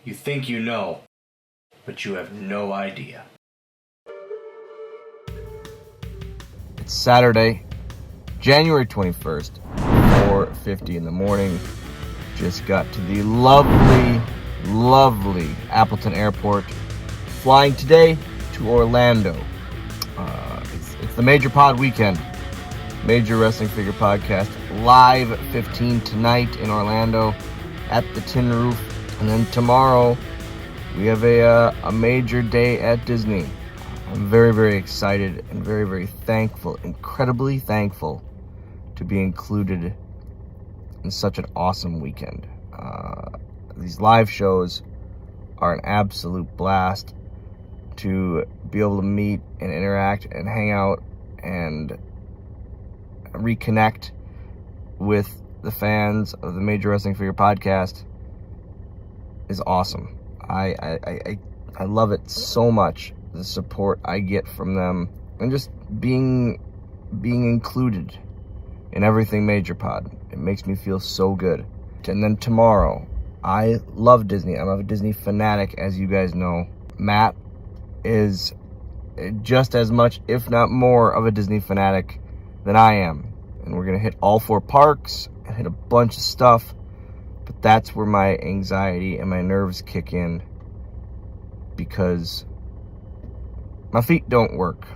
You think you know, but you have no idea. It's Saturday, January 21st, 4:50 in the morning. Just got to the lovely Appleton Airport. Flying today to Orlando. It's the Major Pod weekend. Major Wrestling Figure Podcast, live 15 tonight in Orlando at the Tin Roof. And then tomorrow, we have a major day at Disney. I'm very excited and very thankful, incredibly thankful to be included in such an awesome weekend. These live shows are an absolute blast to be able to meet and interact and hang out and reconnect with the fans of the Major Wrestling Figure Podcast is awesome. I love it so much, the support I get from them, and just being included in everything Major Pod. It makes me feel so good. And then tomorrow, I love Disney. I'm a Disney fanatic, as you guys know. Matt is just as much, if not more, of a Disney fanatic than I am. And we're going to hit all 4 parks and hit a bunch of stuff. But that's where my anxiety and my nerves kick in, because my feet don't work.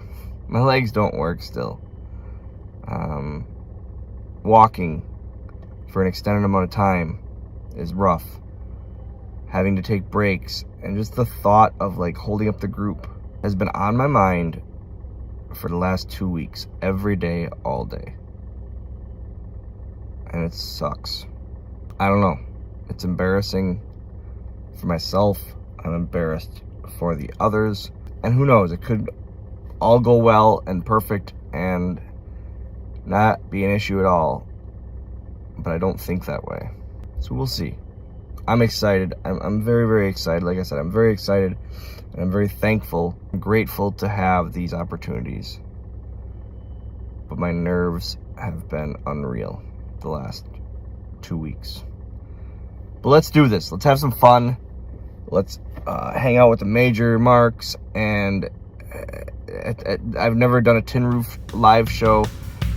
My legs don't work still. Walking for an extended amount of time is rough. Having to take breaks, and just the thought of like holding up the group has been on my mind for the last 2 weeks, every day, all day. And it sucks. I don't know. It's embarrassing for myself. I'm embarrassed for the others. And who knows, it could all go well and perfect and not be an issue at all. But I don't think that way. So we'll see. I'm excited. I'm very excited. Like I said, I'm very excited. And I'm very thankful and grateful to have these opportunities. But my nerves have been unreal the last 2 weeks. But let's do this. Let's have some fun. Let's hang out with the major marks. And I've never done a Tin Roof live show,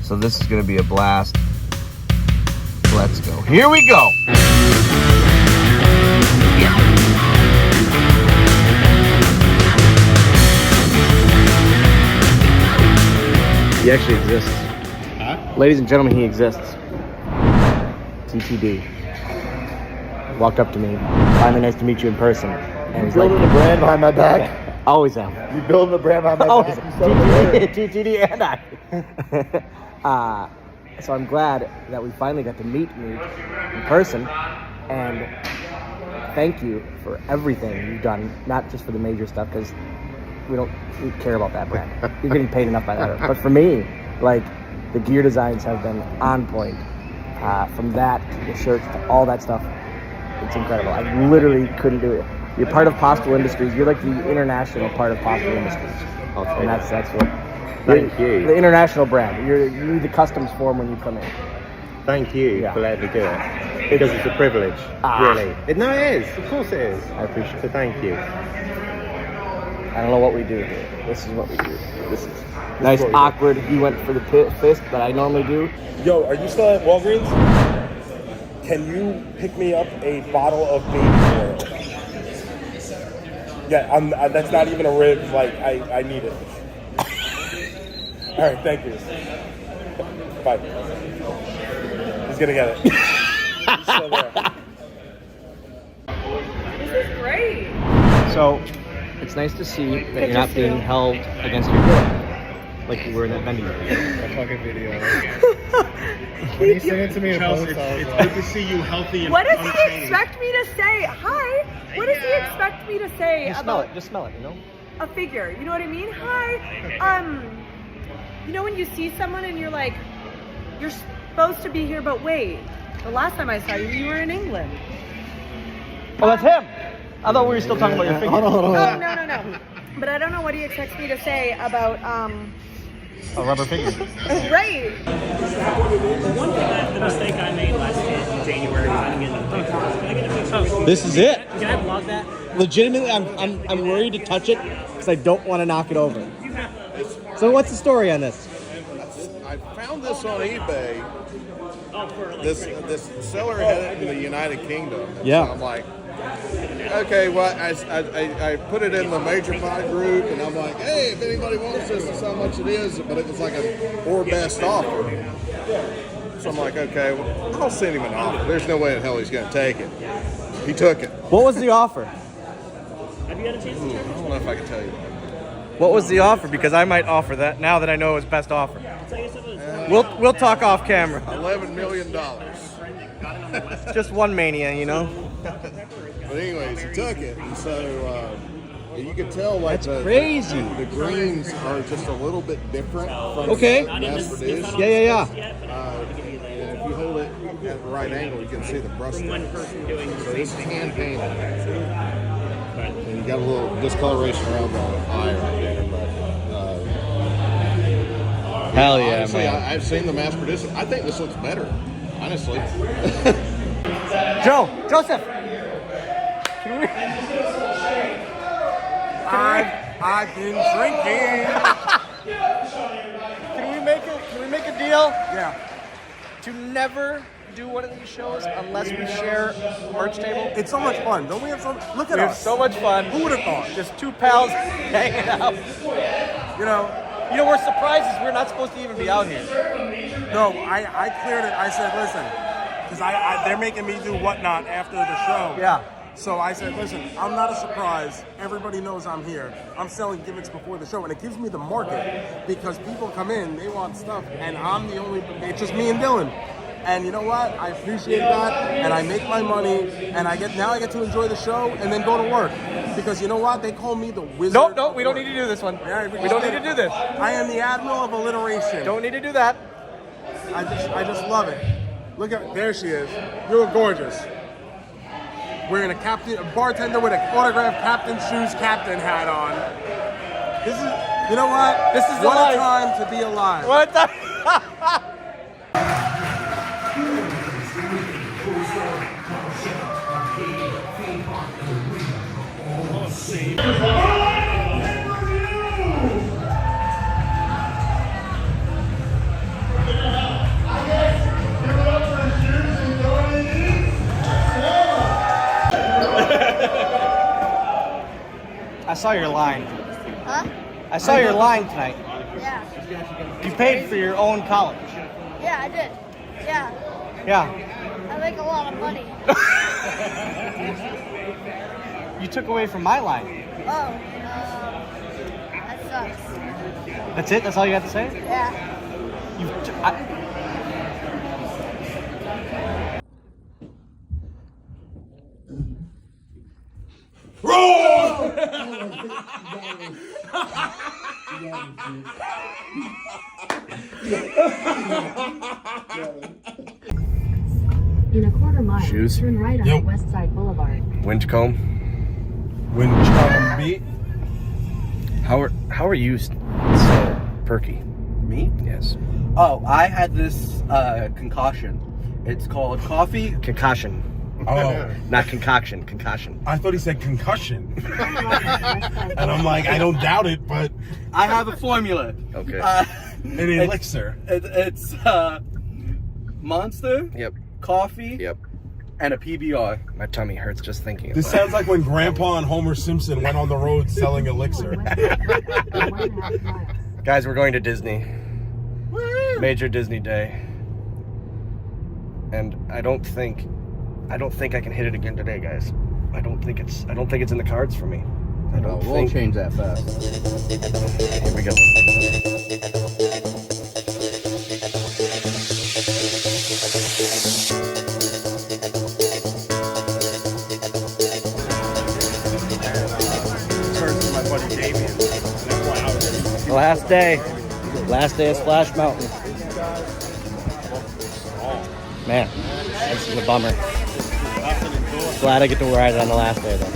so this is going to be a blast. Let's go. Here we go. He actually exists. Huh? Ladies and gentlemen, he exists. TTD. Walked up to me. Finally, nice to meet you in person. And he's Building like, a brand behind my back. Always am. You building a brand behind my Always back. am. TTD and I. So I'm glad that we finally got to meet in person. And thank you for everything you've done, not just for the major stuff, because we care about that brand. You're getting paid enough by that. But for me, like, the gear designs have been on point. From that to the shirts to all that stuff, it's incredible. I literally couldn't do it. You're part of Postl Industries. You're like the international part of Postl Industries. And that's what. Thank you. The international brand. You need the customs form when you come in. Thank you for letting me do it. Because it's a privilege, really. No, it is. Of course it is. I appreciate it. So thank you. I don't know what we do here. This is what we do. This is nice, awkward. He went for the fist that I normally do. Yo, are you still at Walgreens? Can you pick me up a bottle of baby oil? Yeah, that's not even a rib. Like, I need it. All right, thank you. Bye. He's gonna get it. He's still there. This is great. So, it's nice to see that you're not being held against your will, like you were in that vending machine. That fucking video. When you send it to me in post, it's good to see you healthy and What does he unchanged. expect me to say? Hi. What does he expect me to say Just smell about it. Just smell it, you know? a figure? You know what I mean? Hi. You know when you see someone and you're like, you're supposed to be here, but wait. The last time I saw you, you were in England. Oh, that's him! I thought we were still talking about your finger. Hold on. Oh, no. But I don't know what he expects me to say about, A rubber finger. right. The mistake I made last January was I didn't get enough pictures. Can I get a picture with This is it. Can I vlog that? Legitimately, I'm worried to touch it because I don't want to knock it over. So what's the story on this? I found this on eBay. This seller had it in the United Kingdom. Yeah. So I'm like, okay, well, I put it in the Major Buy group, and I'm like, hey, if anybody wants this, this is how much it is. But it was like a or best offer. So I'm like, okay, well, I'll send him an offer. There's no way in hell he's going to take it. He took it. What was the offer? I don't know if I can tell you. What was the offer? Because I might offer that now that I know his best offer. We'll talk off camera. $11 million. Just one mania, you know. But anyways, he took it, and so you can tell like That's crazy. The greens are just a little bit different from Okay. the mass produced. Yeah. And if you hold it at the right angle, you can see the brush strokes. So this is hand painted. And you got a little discoloration around the eye right there. But Hell yeah, honestly, man. I've seen the mass produced. I think this looks better, honestly. Joseph. Can we... I've been drinking. Can we make a deal Yeah. to never do one of these shows unless we share a merch table? It's so much fun. Don't we have some? Look at We have us. so much fun. Who would have thought? Just two pals hanging out. You know, We're surprised is we're not supposed to even be out here. no, I cleared it. I said, listen, because they're making me do whatnot after the show. Yeah. So I said, listen, I'm not a surprise. Everybody knows I'm here. I'm selling gimmicks before the show, and it gives me the market because people come in, they want stuff, and I'm the only, it's just me and Dylan. And you know what? I appreciate that, and I make my money, and I get to enjoy the show and then go to work. Because you know what? They call me the wizard. No, we don't need to do this one. Yeah, We don't need to do this. I am the admiral of alliteration. Don't need to do that. I just love it. Look at, there she is. You're gorgeous. Wearing a bartender with an autographed Captain Shoes captain hat on. This is, you know what? This is the what life. a time to be alive. What the? I saw your line. Huh? I saw your line tonight. Yeah. You paid for your own college. Yeah, I did. Yeah. Yeah. I make a lot of money. You took away from my line. Oh, that sucks. That's it? That's all you have to say? Yeah. In a quarter mile, Shoes? turn right on West Side Boulevard. Winchcombe. Winchcombe beat. How are you so perky? Me? Yes. Oh, I had this concoction. It's called coffee. Concussion. Oh, Not concoction, concussion. I thought he said concussion. And I'm like, I don't doubt it, but I have a formula. Okay. an elixir. It's Monster, Yep. coffee, Yep. and a PBR. My tummy hurts just thinking This about sounds like when Grandpa and Homer Simpson went on the road selling elixir. it. Guys, we're going to Disney. Major Disney day. And I don't think I can hit it again today, guys. I don't think it's in the cards for me. We'll change that fast. Here we go. Last day of Splash Mountain. Man, this is a bummer. Glad I get to ride it on the last day though.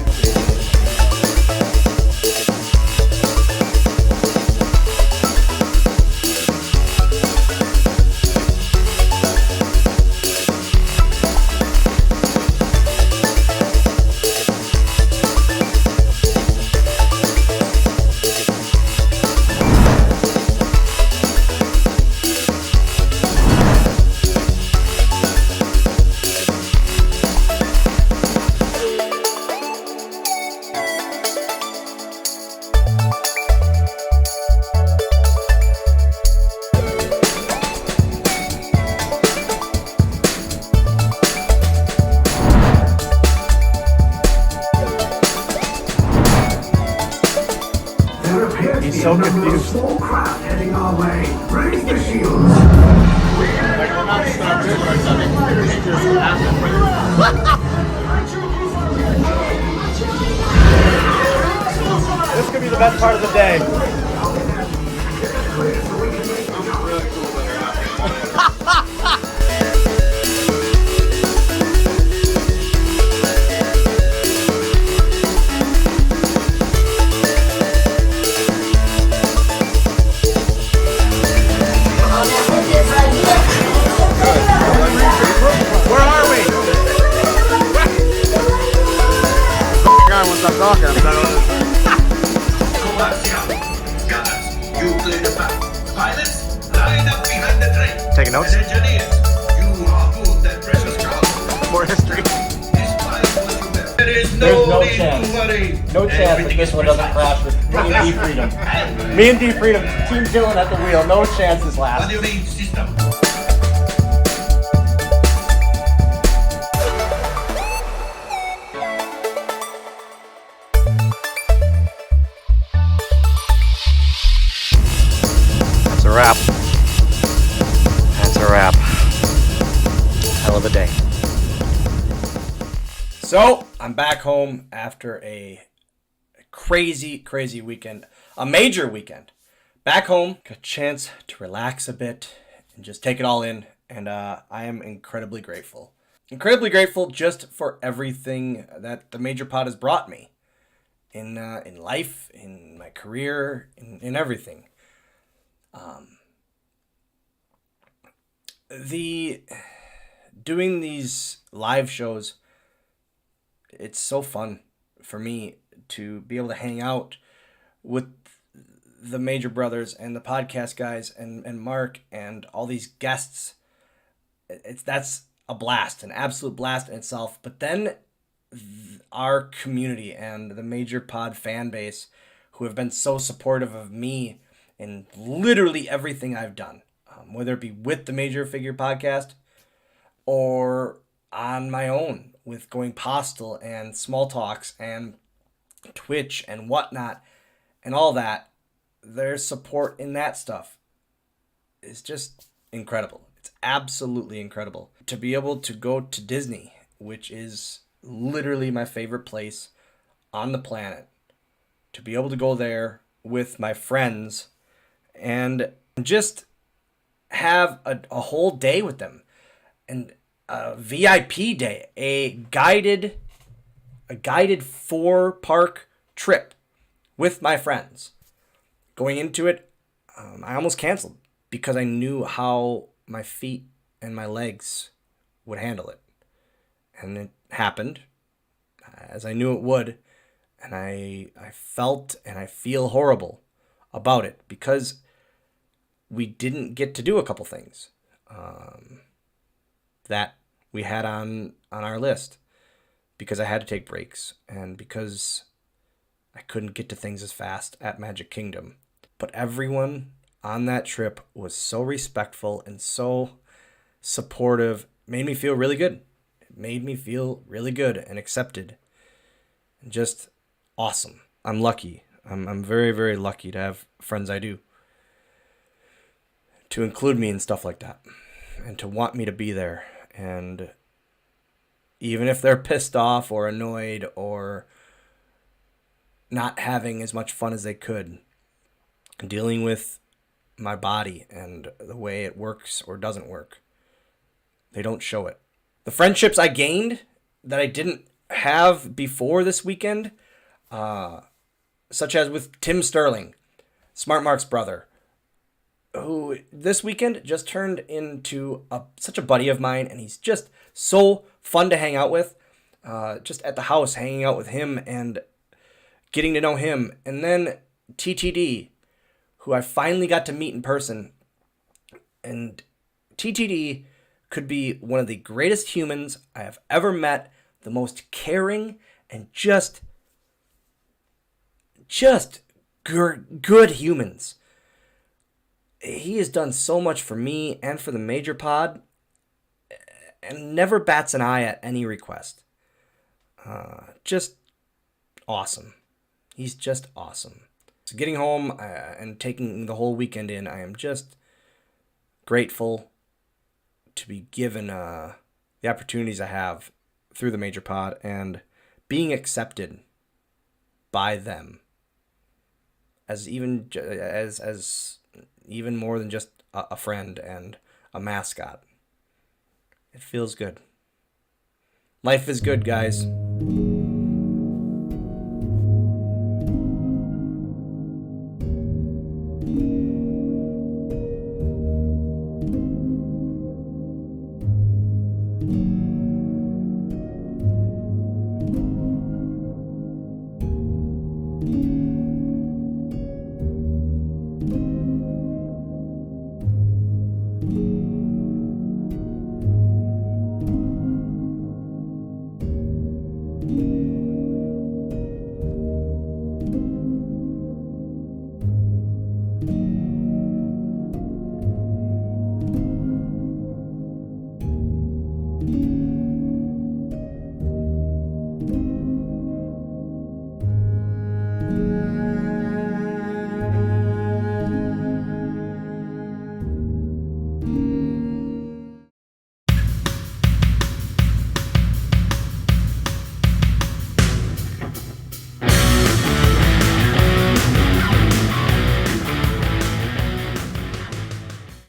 so confused. Heading our way. Raise the shields. Like, we're not stuck in, but I said it just happened. This could be the best part of the day. Where are we? Guy won't stop talking. I'm done. You play the part. Pilots, line up behind the train. Taking notes? And engineers, you are both that precious job. More history. There is There's no need chance. to worry. No chance that this one doesn't crash with me and D Freedom. Me and D Freedom, Team Dylan at the wheel. No chance this What lasts. do you mean, system? That's a wrap. That's a wrap. Hell of a day. So, I'm back home after a crazy, crazy weekend. A major weekend. Back home, got a chance to relax a bit and just take it all in. And I am incredibly grateful. Incredibly grateful just for everything that the Major Pod has brought me. In life, in my career, in everything. Doing these live shows, it's so fun for me to be able to hang out with the Major Brothers and the podcast guys and Mark and all these guests. That's a blast, an absolute blast in itself. But then our community and the Major Pod fan base, who have been so supportive of me in literally everything I've done, whether it be with the Major Figure Podcast or on my own with going Postl and Small Talks and Twitch and whatnot and all that. Their support in that stuff is just incredible. It's absolutely incredible. To be able to go to Disney, which is literally my favorite place on the planet, to be able to go there with my friends and just have a whole day with them, and a VIP day, a guided 4-park trip with my friends. Going into it, I almost canceled because I knew how my feet and my legs would handle it. And it happened, as I knew it would, and I felt and I feel horrible about it because we didn't get to do a couple things that we had on our list because I had to take breaks and because I couldn't get to things as fast at Magic Kingdom. But everyone on that trip was so respectful and so supportive. Made me feel really good. It made me feel really good and accepted. And just awesome. I'm lucky. I'm very, very lucky to have friends I do. To include me in stuff like that. And to want me to be there. And even if they're pissed off or annoyed or not having as much fun as they could, dealing with my body and the way it works or doesn't work, they don't show it. The friendships I gained that I didn't have before this weekend, such as with Tim Sterling, Smart Mark's brother, who this weekend just turned into such a buddy of mine, and he's just so fun to hang out with. Just at the house, hanging out with him and getting to know him. And then TTD, who I finally got to meet in person. And TTD could be one of the greatest humans I have ever met, the most caring and just good humans. He has done so much for me and for the Major Pod and never bats an eye at any request. Just awesome. He's just awesome. So getting home and taking the whole weekend in, I am just grateful to be given the opportunities I have through the Major Pod and being accepted by them as even more than just a friend and a mascot. It feels good. Life is good, guys.